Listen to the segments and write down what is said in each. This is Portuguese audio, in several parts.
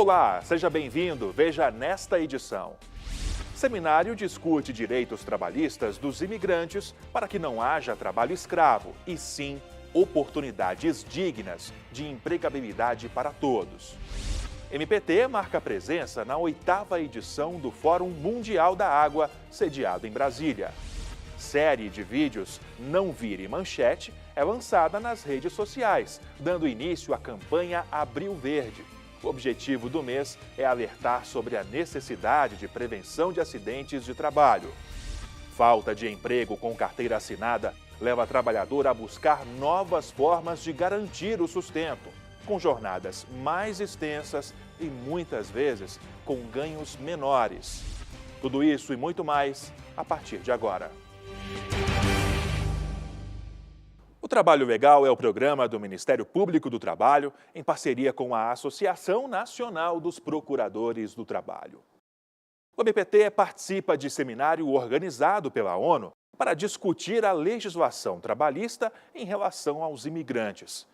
Olá, seja bem-vindo. Veja nesta edição. Seminário discute direitos trabalhistas dos imigrantes para que não haja trabalho escravo e sim oportunidades dignas de empregabilidade para todos. MPT marca presença na 8ª edição do Fórum Mundial da Água, sediado em Brasília. Série de vídeos Não Vire Manchete é lançada nas redes sociais, dando início à campanha Abril Verde. O objetivo do mês é alertar sobre a necessidade de prevenção de acidentes de trabalho. Falta de emprego com carteira assinada leva a trabalhadora a buscar novas formas de garantir o sustento, com jornadas mais extensas e muitas vezes com ganhos menores. Tudo isso e muito mais a partir de agora. O Trabalho Legal é o programa do Ministério Público do Trabalho em parceria com a Associação Nacional dos Procuradores do Trabalho. O MPT participa de seminário organizado pela ONU para discutir a legislação trabalhista em relação aos imigrantes.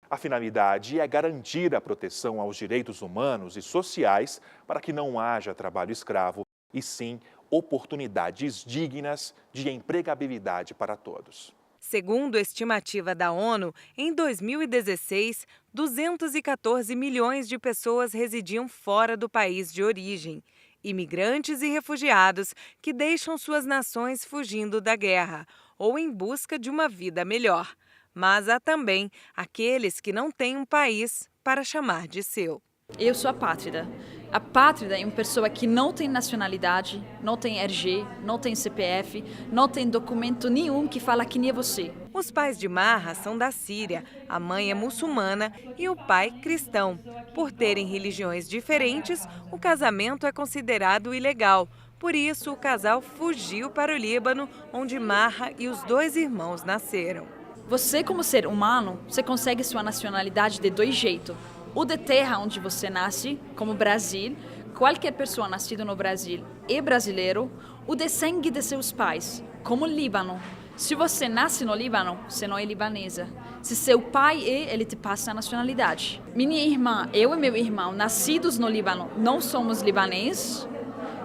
A finalidade é garantir a proteção aos direitos humanos e sociais para que não haja trabalho escravo e sim oportunidades dignas de empregabilidade para todos. Segundo a estimativa da ONU, em 2016, 214 milhões de pessoas residiam fora do país de origem. Imigrantes e refugiados que deixam suas nações fugindo da guerra ou em busca de uma vida melhor. Mas há também aqueles que não têm um país para chamar de seu. Eu sou apátrida. Apátrida é uma pessoa que não tem nacionalidade, não tem RG, não tem CPF, não tem documento nenhum que fala quem é você. Os pais de Marra são da Síria, a mãe é muçulmana e o pai cristão. Por terem religiões diferentes, o casamento é considerado ilegal. Por isso, o casal fugiu para o Líbano, onde Marra e os 2 irmãos nasceram. Você, como ser humano, você consegue sua nacionalidade de 2 jeitos. O de terra onde você nasce, como Brasil, qualquer pessoa nascida no Brasil é brasileiro. O de sangue de seus pais, como Líbano. Se você nasce no Líbano, você não é libanesa. Se seu pai é, ele te passa a nacionalidade. Minha irmã, eu e meu irmão, nascidos no Líbano, não somos libaneses.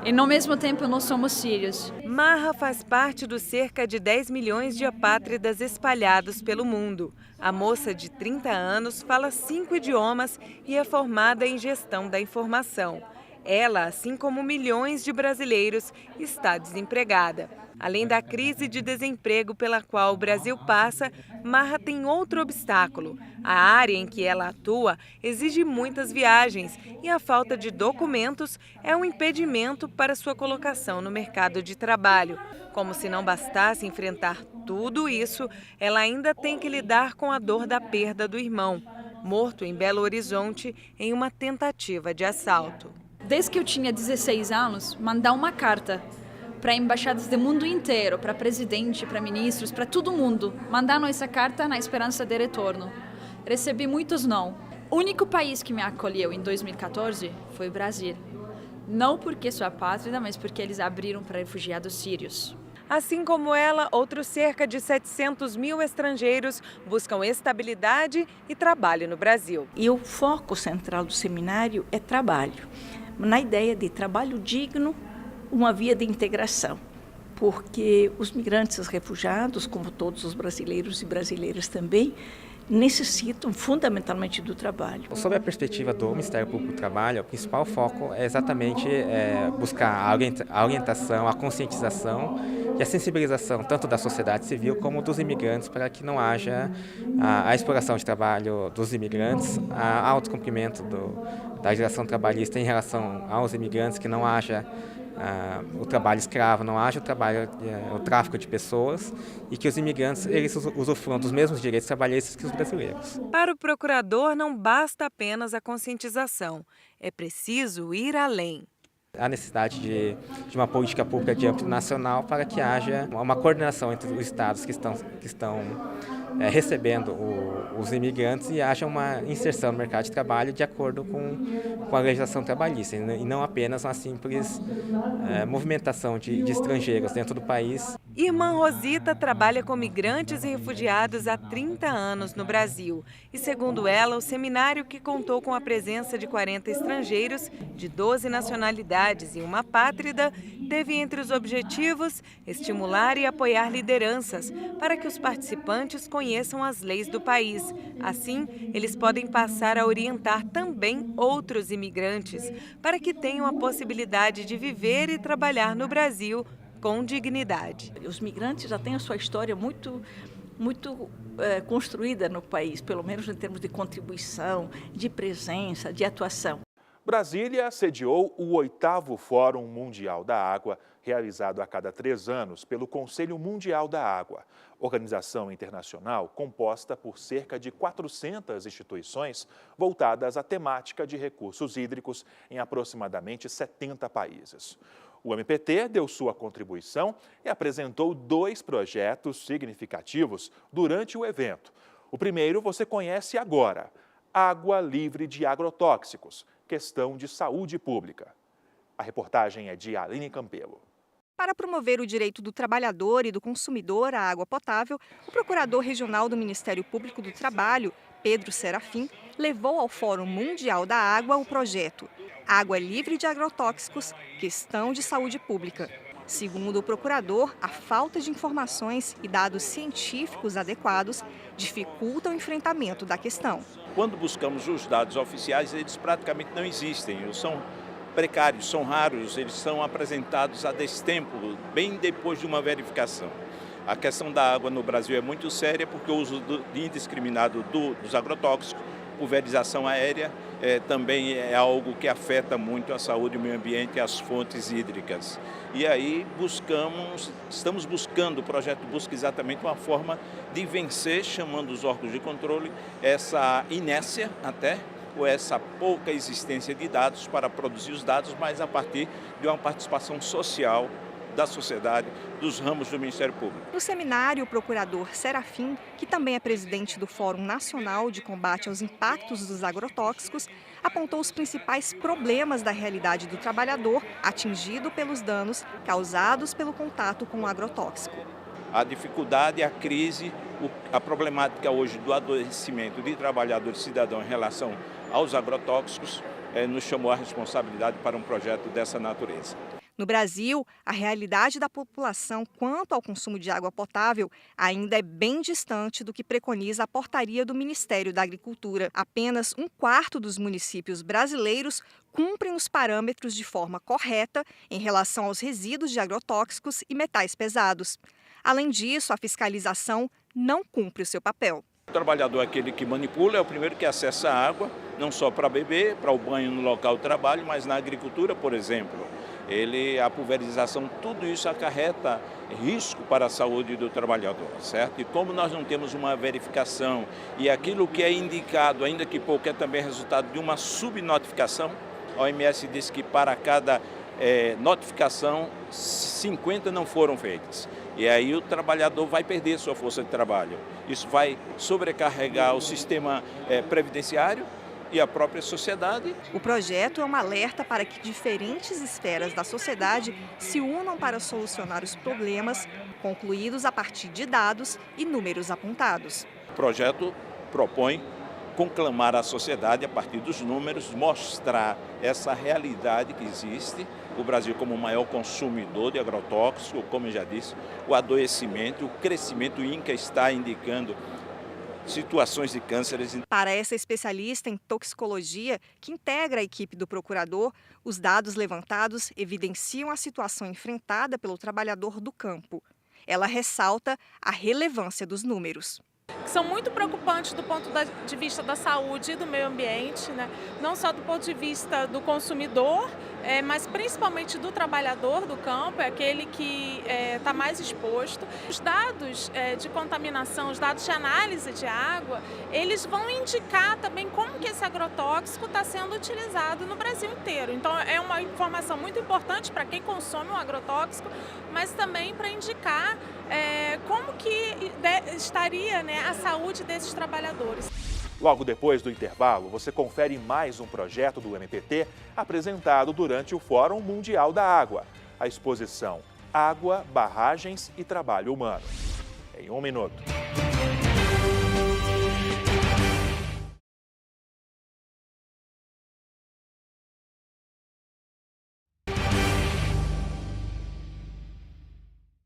E, no mesmo tempo, não somos sírios. Marra faz parte dos cerca de 10 milhões de apátridas espalhados pelo mundo. A moça de 30 anos fala 5 idiomas e é formada em gestão da informação. Ela, assim como milhões de brasileiros, está desempregada. Além da crise de desemprego pela qual o Brasil passa, Marra tem outro obstáculo. A área em que ela atua exige muitas viagens e a falta de documentos é um impedimento para sua colocação no mercado de trabalho. Como se não bastasse enfrentar tudo isso, ela ainda tem que lidar com a dor da perda do irmão, morto em Belo Horizonte em uma tentativa de assalto. Desde que eu tinha 16 anos, mandar uma carta para embaixadas do mundo inteiro, para presidente, para ministros, para todo mundo, mandando essa carta na esperança de retorno. Recebi muitos não. O único país que me acolheu em 2014 foi o Brasil. Não porque sou apátrida, mas porque eles abriram para refugiados sírios. Assim como ela, outros cerca de 700 mil estrangeiros buscam estabilidade e trabalho no Brasil. E o foco central do seminário é trabalho, na ideia de trabalho digno, uma via de integração, porque os migrantes e os refugiados, como todos os brasileiros e brasileiras também, necessitam fundamentalmente do trabalho. Sob a perspectiva do Ministério Público do Trabalho, o principal foco é exatamente buscar a orientação, a conscientização e a sensibilização tanto da sociedade civil como dos imigrantes para que não haja a exploração de trabalho dos imigrantes, o descumprimento da legislação trabalhista em relação aos imigrantes, que não haja o trabalho escravo, não haja o tráfico de pessoas e que os imigrantes eles usufruam dos mesmos direitos trabalhistas que os brasileiros. Para o procurador, não basta apenas a conscientização, é preciso ir além. Há necessidade de uma política pública de âmbito nacional para que haja uma coordenação entre os estados que estão recebendo os imigrantes e haja uma inserção no mercado de trabalho de acordo com a legislação trabalhista e não apenas uma simples movimentação de estrangeiros dentro do país. Irmã Rosita trabalha com migrantes e refugiados há 30 anos no Brasil. E, segundo ela, o seminário, que contou com a presença de 40 estrangeiros, de 12 nacionalidades e uma apátrida, teve entre os objetivos estimular e apoiar lideranças para que os participantes conheçam as leis do país. Assim, eles podem passar a orientar também outros imigrantes para que tenham a possibilidade de viver e trabalhar no Brasil com dignidade. Os migrantes já têm a sua história muito construída no país, pelo menos em termos de contribuição, de presença, de atuação. Brasília sediou o 8º Fórum Mundial da Água, realizado a cada 3 anos pelo Conselho Mundial da Água, organização internacional composta por cerca de 400 instituições voltadas à temática de recursos hídricos em aproximadamente 70 países. O MPT deu sua contribuição e apresentou 2 projetos significativos durante o evento. O primeiro você conhece agora: Água Livre de Agrotóxicos, questão de saúde pública. A reportagem é de Aline Campelo. Para promover o direito do trabalhador e do consumidor à água potável, o Procurador Regional do Ministério Público do Trabalho, Pedro Serafim, levou ao Fórum Mundial da Água o projeto Água Livre de Agrotóxicos, questão de saúde pública. Segundo o procurador, a falta de informações e dados científicos adequados dificulta o enfrentamento da questão. Quando buscamos os dados oficiais, eles praticamente não existem, eles são precários, são raros, eles são apresentados a destempo, bem depois de uma verificação. A questão da água no Brasil é muito séria porque o uso indiscriminado dos agrotóxicos, pulverização aérea, também é algo que afeta muito a saúde, o meio ambiente e as fontes hídricas. E aí estamos buscando, o projeto busca exatamente uma forma de vencer, chamando os órgãos de controle, essa inércia até, ou essa pouca existência de dados para produzir os dados, mas a partir de uma participação social da sociedade, dos ramos do Ministério Público. No seminário, o procurador Serafim, que também é presidente do Fórum Nacional de Combate aos Impactos dos Agrotóxicos, apontou os principais problemas da realidade do trabalhador atingido pelos danos causados pelo contato com o agrotóxico. A dificuldade, a crise, a problemática hoje do adoecimento de trabalhadores e cidadãos em relação aos agrotóxicos nos chamou a responsabilidade para um projeto dessa natureza. No Brasil, a realidade da população quanto ao consumo de água potável ainda é bem distante do que preconiza a portaria do Ministério da Agricultura. Apenas 1/4 dos municípios brasileiros cumprem os parâmetros de forma correta em relação aos resíduos de agrotóxicos e metais pesados. Além disso, a fiscalização não cumpre o seu papel. O trabalhador é aquele que manipula, é o primeiro que acessa a água, não só para beber, para o banho no local de trabalho, mas na agricultura, por exemplo. A pulverização, tudo isso acarreta risco para a saúde do trabalhador, certo? E como nós não temos uma verificação e aquilo que é indicado, ainda que pouco, é também resultado de uma subnotificação, a OMS diz que para cada notificação, 50 não foram feitas. E aí o trabalhador vai perder sua força de trabalho. Isso vai sobrecarregar o sistema previdenciário e a própria sociedade. O projeto é um alerta para que diferentes esferas da sociedade se unam para solucionar os problemas, concluídos a partir de dados e números apontados. O projeto propõe conclamar a sociedade, a partir dos números, mostrar essa realidade que existe. O Brasil como o maior consumidor de agrotóxico, como eu já disse, o adoecimento, o crescimento, o INCA está indicando situações de cânceres. Para essa especialista em toxicologia, que integra a equipe do procurador, os dados levantados evidenciam a situação enfrentada pelo trabalhador do campo. Ela ressalta a relevância dos números. Que são muito preocupantes do ponto de vista da saúde e do meio ambiente, né? Não só do ponto de vista do consumidor, mas principalmente do trabalhador do campo, é aquele que está mais exposto. Os dados de contaminação, os dados de análise de água, eles vão indicar também como que esse agrotóxico está sendo utilizado no Brasil inteiro. Então é uma informação muito importante para quem consome um agrotóxico, mas também para indicar como que estaria, né, a saúde desses trabalhadores. Logo depois do intervalo, você confere mais um projeto do MPT apresentado durante o Fórum Mundial da Água, a exposição Água, Barragens e Trabalho Humano. Em 1 minuto.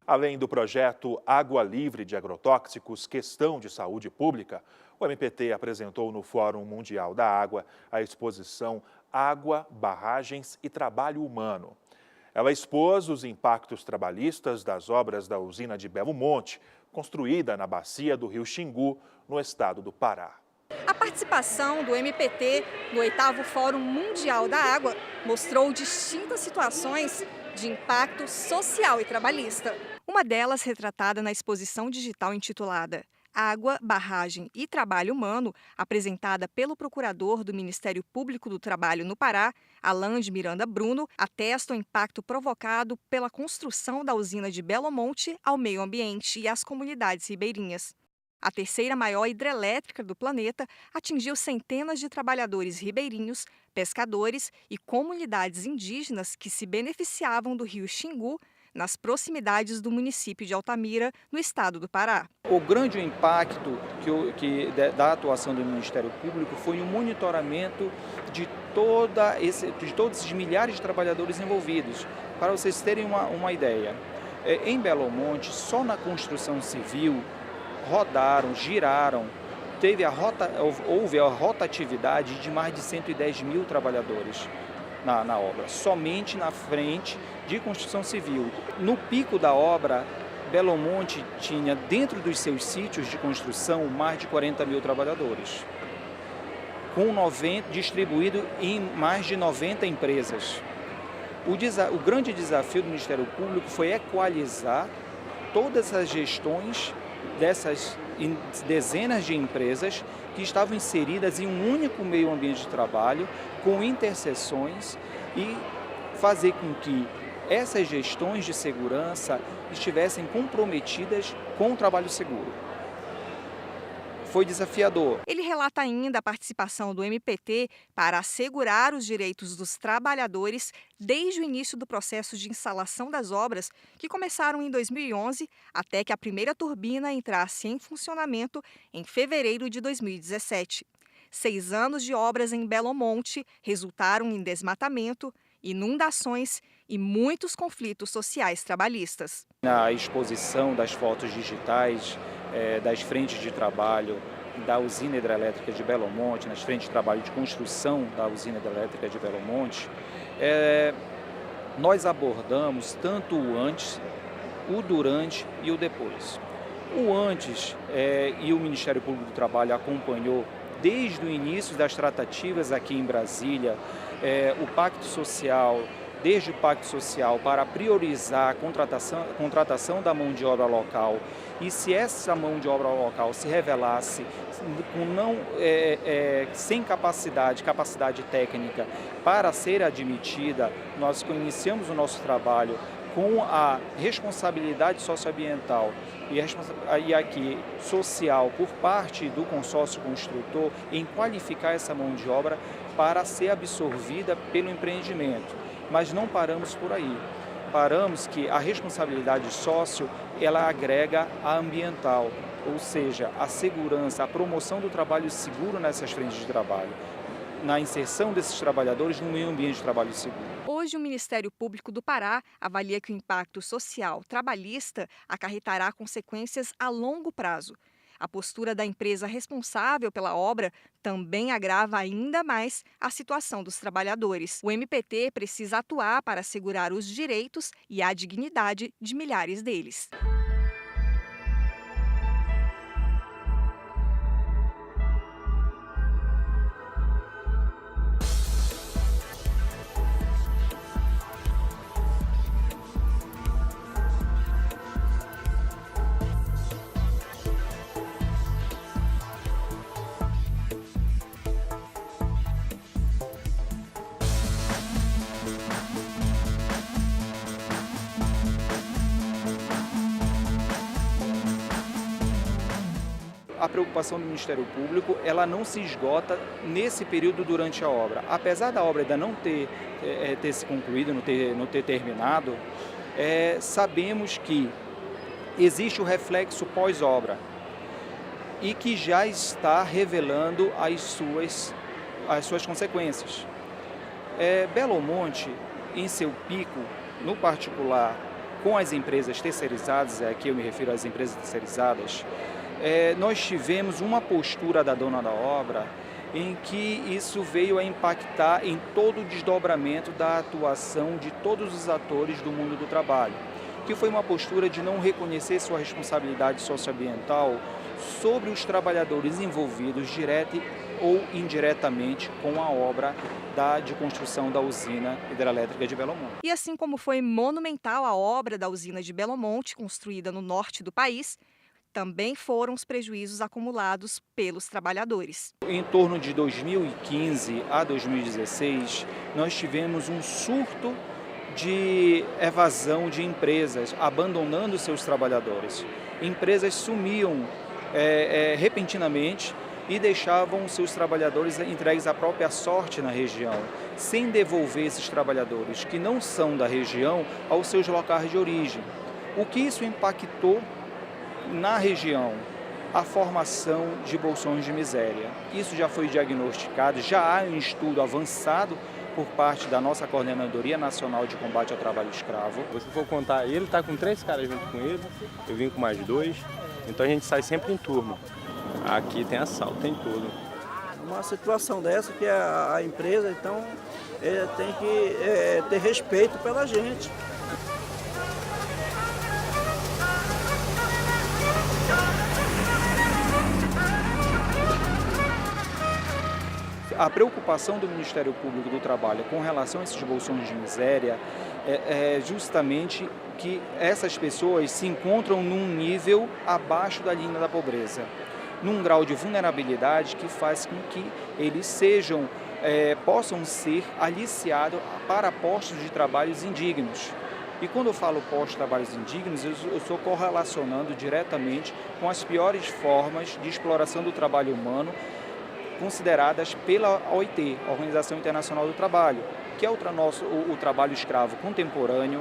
Além do projeto Água Livre de Agrotóxicos, Questão de Saúde Pública, o MPT apresentou no Fórum Mundial da Água a exposição Água, Barragens e Trabalho Humano. Ela expôs os impactos trabalhistas das obras da usina de Belo Monte, construída na bacia do rio Xingu, no estado do Pará. A participação do MPT no 8º Fórum Mundial da Água mostrou distintas situações de impacto social e trabalhista. Uma delas retratada na exposição digital intitulada Água, Barragem e Trabalho Humano, apresentada pelo procurador do Ministério Público do Trabalho no Pará, Alain de Miranda Bruno, atesta o impacto provocado pela construção da usina de Belo Monte ao meio ambiente e às comunidades ribeirinhas. A terceira maior hidrelétrica do planeta atingiu centenas de trabalhadores ribeirinhos, pescadores e comunidades indígenas que se beneficiavam do rio Xingu, nas proximidades do município de Altamira, no estado do Pará. O grande impacto da atuação do Ministério Público foi o monitoramento de todos esses milhares de trabalhadores envolvidos. Para vocês terem uma ideia, em Belo Monte, só na construção civil, giraram, houve a rotatividade de mais de 110 mil trabalhadores na obra, somente na frente de construção civil. No pico da obra, Belo Monte tinha dentro dos seus sítios de construção mais de 40 mil trabalhadores, distribuído em mais de 90 empresas. O grande desafio do Ministério Público foi equalizar todas as gestões dessas dezenas de empresas que estavam inseridas em um único meio ambiente de trabalho, com interseções, e fazer com que essas gestões de segurança estivessem comprometidas com o trabalho seguro. Foi desafiador. Ele relata ainda a participação do MPT para assegurar os direitos dos trabalhadores desde o início do processo de instalação das obras, que começaram em 2011, até que a primeira turbina entrasse em funcionamento em fevereiro de 2017. 6 anos de obras em Belo Monte resultaram em desmatamento, inundações e muitos conflitos sociais trabalhistas. Na exposição das fotos digitais das frentes de trabalho da usina hidrelétrica de Belo Monte, nas frentes de trabalho de construção da usina hidrelétrica de Belo Monte, nós abordamos tanto o antes, o durante e o depois. O antes, e o Ministério Público do Trabalho acompanhou desde o início das tratativas aqui em Brasília, o Pacto Social, desde o Pacto Social para priorizar a contratação da mão de obra local, e se essa mão de obra local se revelasse sem capacidade técnica para ser admitida, nós iniciamos o nosso trabalho com a responsabilidade socioambiental e aqui social por parte do consórcio construtor em qualificar essa mão de obra para ser absorvida pelo empreendimento. Mas não paramos por aí. Paramos que a responsabilidade sócio, ela agrega a ambiental, ou seja, a segurança, a promoção do trabalho seguro nessas frentes de trabalho, na inserção desses trabalhadores no meio ambiente de trabalho seguro. Hoje, o Ministério Público do Pará avalia que o impacto social trabalhista acarretará consequências a longo prazo. A postura da empresa responsável pela obra também agrava ainda mais a situação dos trabalhadores. O MPT precisa atuar para assegurar os direitos e a dignidade de milhares deles. a preocupação do Ministério Público ela não se esgota nesse período durante a obra. Apesar da obra ainda não ter se concluído, não ter terminado, sabemos que existe o reflexo pós-obra e que já está revelando as suas consequências. Belo Monte, em seu pico, no particular, com as empresas terceirizadas, aqui eu me refiro às empresas terceirizadas, nós tivemos uma postura da dona da obra em que isso veio a impactar em todo o desdobramento da atuação de todos os atores do mundo do trabalho, que foi uma postura de não reconhecer sua responsabilidade socioambiental sobre os trabalhadores envolvidos direta ou indiretamente com a obra de construção da usina hidrelétrica de Belo Monte. E assim como foi monumental a obra da usina de Belo Monte, construída no norte do país, também foram os prejuízos acumulados pelos trabalhadores. Em torno de 2015 a 2016, nós tivemos um surto de evasão de empresas, abandonando seus trabalhadores. Empresas sumiam repentinamente e deixavam seus trabalhadores entregues à própria sorte na região, sem devolver esses trabalhadores, que não são da região, aos seus locais de origem. O que isso impactou na região? A formação de bolsões de miséria. Isso já foi diagnosticado, já há um estudo avançado por parte da nossa Coordenadoria Nacional de Combate ao Trabalho Escravo. Se for contar, ele está com 3 caras junto com ele, eu vim com mais 2, então a gente sai sempre em turma. Aqui tem assalto, tem tudo. Uma situação dessa que a empresa, então, tem que ter respeito pela gente. A preocupação do Ministério Público do Trabalho com relação a esses bolsões de miséria é justamente que essas pessoas se encontram num nível abaixo da linha da pobreza, num grau de vulnerabilidade que faz com que eles possam ser aliciados para postos de trabalhos indignos. E quando eu falo postos de trabalhos indignos, eu estou correlacionando diretamente com as piores formas de exploração do trabalho humano consideradas pela OIT, Organização Internacional do Trabalho, que é o trabalho escravo contemporâneo,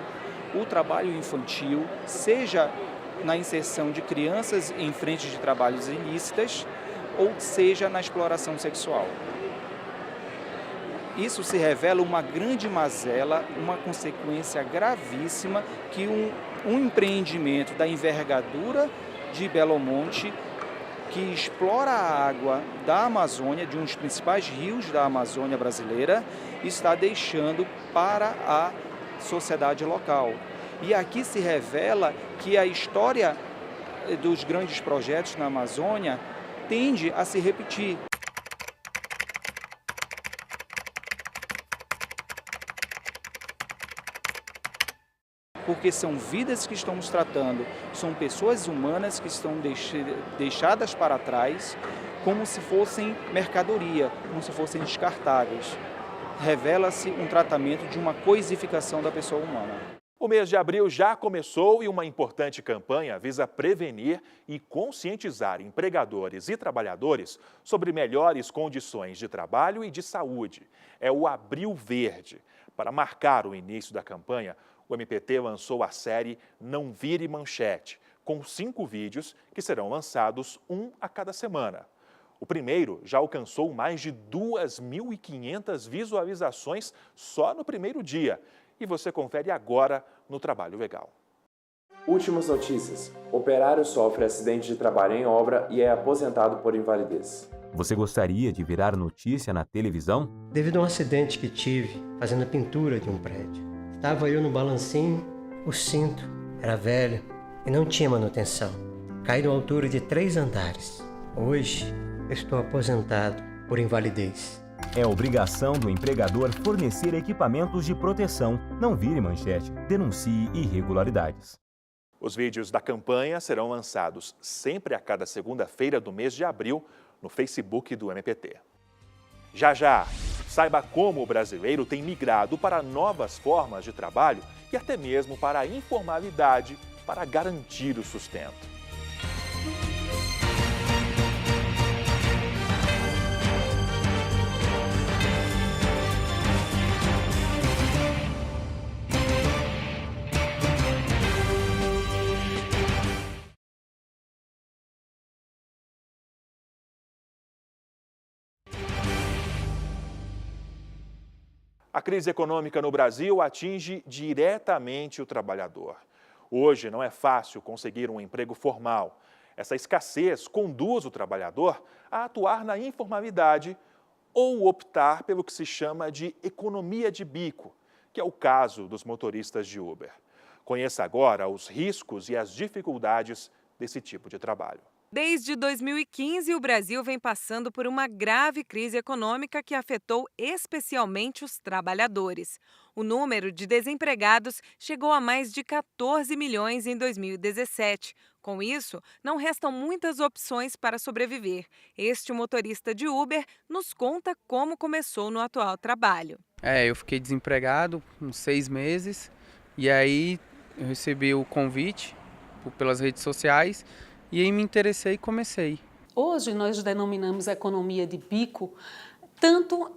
o trabalho infantil, seja na inserção de crianças em frente de trabalhos ilícitas, ou seja na exploração sexual. Isso se revela uma grande mazela, uma consequência gravíssima que um empreendimento da envergadura de Belo Monte, que explora a água da Amazônia, de um dos principais rios da Amazônia brasileira, está deixando para a sociedade local. E aqui se revela que a história dos grandes projetos na Amazônia tende a se repetir. Porque são vidas que estamos tratando, são pessoas humanas que estão deixadas para trás como se fossem mercadoria, como se fossem descartáveis. Revela-se um tratamento de uma coisificação da pessoa humana. O mês de abril já começou e uma importante campanha visa prevenir e conscientizar empregadores e trabalhadores sobre melhores condições de trabalho e de saúde. É o Abril Verde. Para marcar o início da campanha, o MPT lançou a série Não Vire Manchete, com 5 vídeos que serão lançados um a cada semana. O primeiro já alcançou mais de 2.500 visualizações só no primeiro dia. E você confere agora no Trabalho Legal. Últimas notícias. Operário sofre acidente de trabalho em obra e é aposentado por invalidez. Você gostaria de virar notícia na televisão? Devido a um acidente que tive fazendo a pintura de um prédio. Estava eu no balancinho, o cinto era velho e não tinha manutenção. Caí de uma altura de 3 andares. Hoje, eu estou aposentado por invalidez. É obrigação do empregador fornecer equipamentos de proteção. Não vire manchete, denuncie irregularidades. Os vídeos da campanha serão lançados sempre a cada segunda-feira do mês de abril no Facebook do MPT. Já, saiba como o brasileiro tem migrado para novas formas de trabalho e até mesmo para a informalidade para garantir o sustento. A crise econômica no Brasil atinge diretamente o trabalhador. Hoje não é fácil conseguir um emprego formal. Essa escassez conduz o trabalhador a atuar na informalidade ou optar pelo que se chama de economia de bico, que é o caso dos motoristas de Uber. Conheça agora os riscos e as dificuldades desse tipo de trabalho. Desde 2015, o Brasil vem passando por uma grave crise econômica que afetou especialmente os trabalhadores. O número de desempregados chegou a mais de 14 milhões em 2017. Com isso, não restam muitas opções para sobreviver. Este motorista de Uber nos conta como começou no atual trabalho. Eu fiquei desempregado uns 6 meses e aí eu recebi o convite pelas redes sociais e aí me interessei e comecei. Hoje nós denominamos economia de bico tanto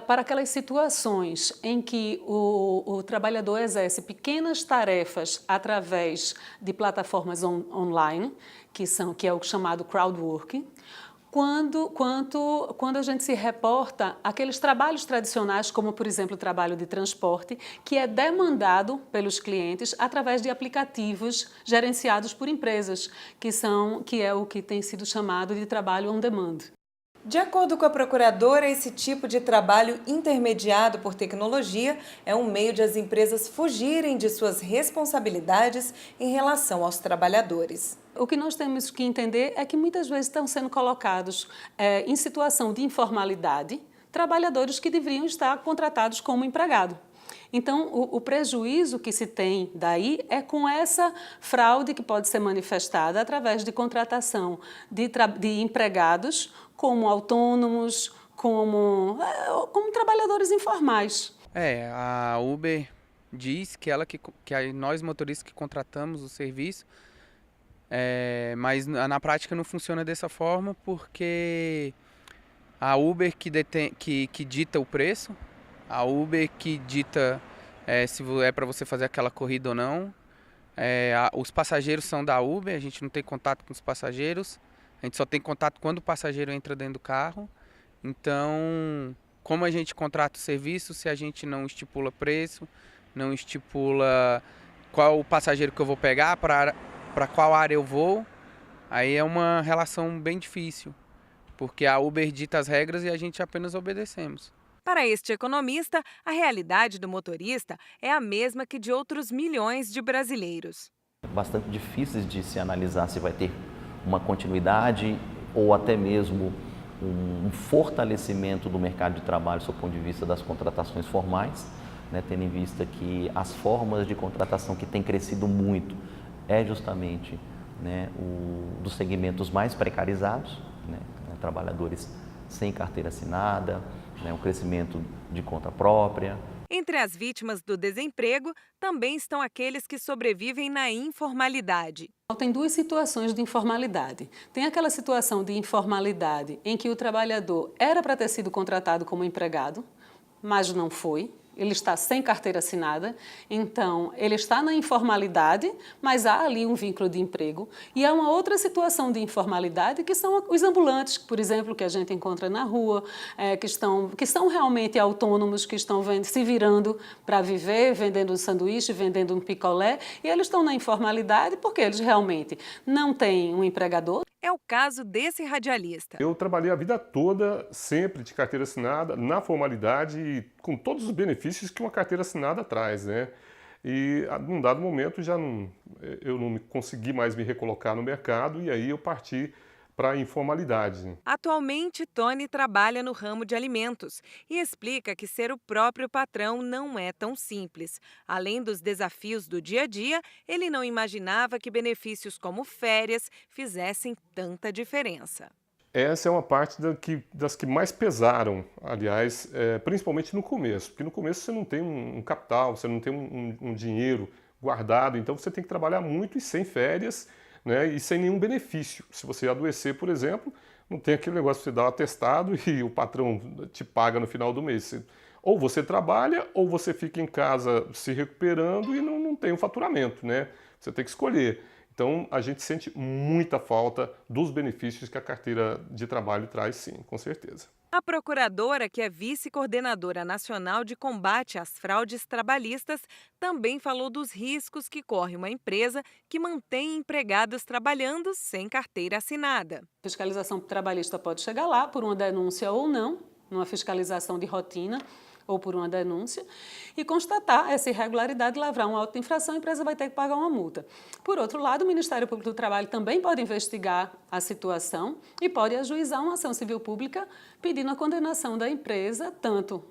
para aquelas situações em que o trabalhador exerce pequenas tarefas através de plataformas online, que é o chamado crowdworking, quando a gente se reporta aqueles trabalhos tradicionais, como, por exemplo, o trabalho de transporte, que é demandado pelos clientes através de aplicativos gerenciados por empresas, que é o que tem sido chamado de trabalho on demand. De acordo com a procuradora, esse tipo de trabalho intermediado por tecnologia é um meio de as empresas fugirem de suas responsabilidades em relação aos trabalhadores. O que nós temos que entender é que muitas vezes estão sendo colocados em situação de informalidade trabalhadores que deveriam estar contratados como empregado. Então, o prejuízo que se tem daí é com essa fraude que pode ser manifestada através de contratação de empregados como autônomos, como trabalhadores informais. A Uber diz que nós motoristas que contratamos o serviço, mas na prática não funciona dessa forma porque a Uber que dita o preço, a Uber que dita se é para você fazer aquela corrida ou não. Os passageiros são da Uber, a gente não tem contato com os passageiros, a gente só tem contato quando o passageiro entra dentro do carro. Então, como a gente contrata o serviço se a gente não estipula preço, não estipula qual o passageiro que eu vou pegar, para qual área eu vou, aí é uma relação bem difícil, porque a Uber dita as regras e a gente apenas obedecemos. Para este economista, a realidade do motorista é a mesma que de outros milhões de brasileiros. Bastante difíceis de se analisar se vai ter uma continuidade ou até mesmo um fortalecimento do mercado de trabalho do ponto de vista das contratações formais, né, tendo em vista que as formas de contratação que têm crescido muito é justamente, né, dos segmentos mais precarizados, né, trabalhadores sem carteira assinada, um crescimento de conta própria. Entre as vítimas do desemprego, também estão aqueles que sobrevivem na informalidade. Tem duas situações de informalidade. Tem aquela situação de informalidade em que o trabalhador era para ter sido contratado como empregado, mas não foi. Ele está sem carteira assinada, então ele está na informalidade, mas há ali um vínculo de emprego. E há uma outra situação de informalidade que são os ambulantes, por exemplo, que a gente encontra na rua, que são realmente autônomos, que estão se virando para viver, vendendo um sanduíche, vendendo um picolé, e eles estão na informalidade porque eles realmente não têm um empregador. É o caso desse radialista. Eu trabalhei a vida toda, sempre de carteira assinada, na formalidade e com todos os benefícios que uma carteira assinada traz, né? E num dado momento eu não consegui mais me recolocar no mercado e aí eu parti para a informalidade. Atualmente, Tony trabalha no ramo de alimentos e explica que ser o próprio patrão não é tão simples. Além dos desafios do dia a dia, ele não imaginava que benefícios como férias fizessem tanta diferença. Essa é uma parte das que mais pesaram, aliás, principalmente no começo. Porque no começo você não tem um capital, você não tem um dinheiro guardado, então você tem que trabalhar muito e sem férias, né, e sem nenhum benefício. Se você adoecer, por exemplo, não tem aquele negócio de você dar um atestado e o patrão te paga no final do mês. Ou você trabalha, ou você fica em casa se recuperando e não tem um faturamento, né? Você tem que escolher. Então, a gente sente muita falta dos benefícios que a carteira de trabalho traz, sim, com certeza. A procuradora, que é vice-coordenadora nacional de combate às fraudes trabalhistas, também falou dos riscos que corre uma empresa que mantém empregados trabalhando sem carteira assinada. A fiscalização trabalhista pode chegar lá por uma denúncia ou não, numa fiscalização de rotina ou por uma denúncia, e constatar essa irregularidade, lavrar uma auto de infração, a empresa vai ter que pagar uma multa. Por outro lado, o Ministério Público do Trabalho também pode investigar a situação e pode ajuizar uma ação civil pública pedindo a condenação da empresa, tanto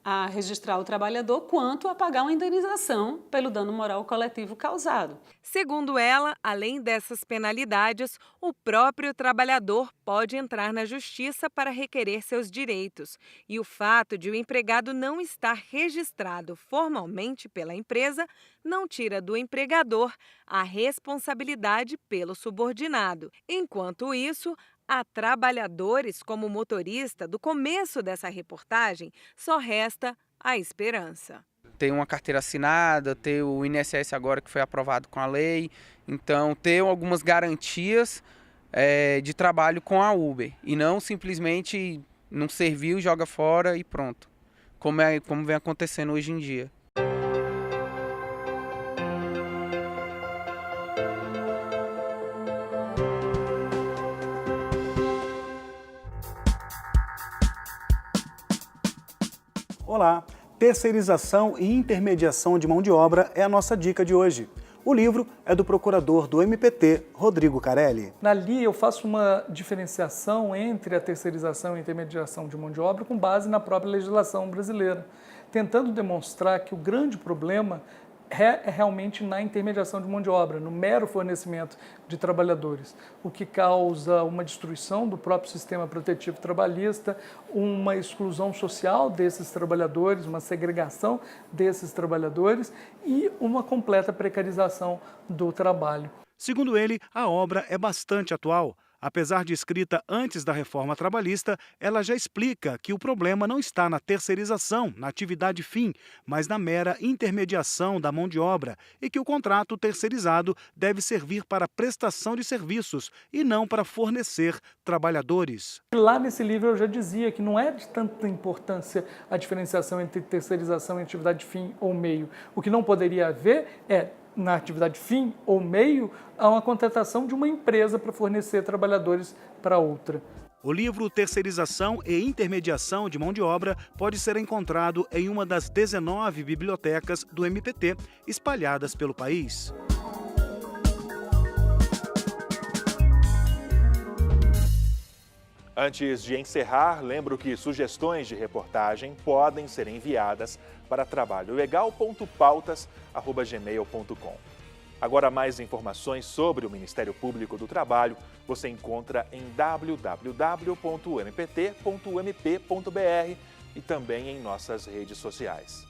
a registrar o trabalhador, quanto a pagar uma indenização pelo dano moral coletivo causado. Segundo ela, além dessas penalidades, o próprio trabalhador pode entrar na justiça para requerer seus direitos. E o fato de o empregado não estar registrado formalmente pela empresa não tira do empregador a responsabilidade pelo subordinado. Enquanto isso, a trabalhadores como motorista do começo dessa reportagem, só resta a esperança. Ter uma carteira assinada, ter o INSS agora que foi aprovado com a lei, então ter algumas garantias de trabalho com a Uber e não simplesmente não serviu, joga fora e pronto, como vem acontecendo hoje em dia. Olá! Terceirização e intermediação de mão de obra é a nossa dica de hoje. O livro é do procurador do MPT, Rodrigo Carelli. Ali eu faço uma diferenciação entre a terceirização e a intermediação de mão de obra com base na própria legislação brasileira, tentando demonstrar que o grande problema é realmente na intermediação de mão de obra, no mero fornecimento de trabalhadores, o que causa uma destruição do próprio sistema protetivo trabalhista, uma exclusão social desses trabalhadores, uma segregação desses trabalhadores e uma completa precarização do trabalho. Segundo ele, a obra é bastante atual. Apesar de escrita antes da reforma trabalhista, ela já explica que o problema não está na terceirização, na atividade fim, mas na mera intermediação da mão de obra e que o contrato terceirizado deve servir para prestação de serviços e não para fornecer trabalhadores. Lá nesse livro eu já dizia que não é de tanta importância a diferenciação entre terceirização e atividade fim ou meio. O que não poderia haver é, na atividade fim ou meio, há uma contratação de uma empresa para fornecer trabalhadores para outra. O livro Terceirização e Intermediação de Mão de Obra pode ser encontrado em uma das 19 bibliotecas do MPT espalhadas pelo país. Antes de encerrar, lembro que sugestões de reportagem podem ser enviadas para trabalholegal.pautas@gmail.com. Agora, mais informações sobre o Ministério Público do Trabalho você encontra em www.mpt.mp.br e também em nossas redes sociais.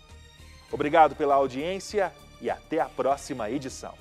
Obrigado pela audiência e até a próxima edição.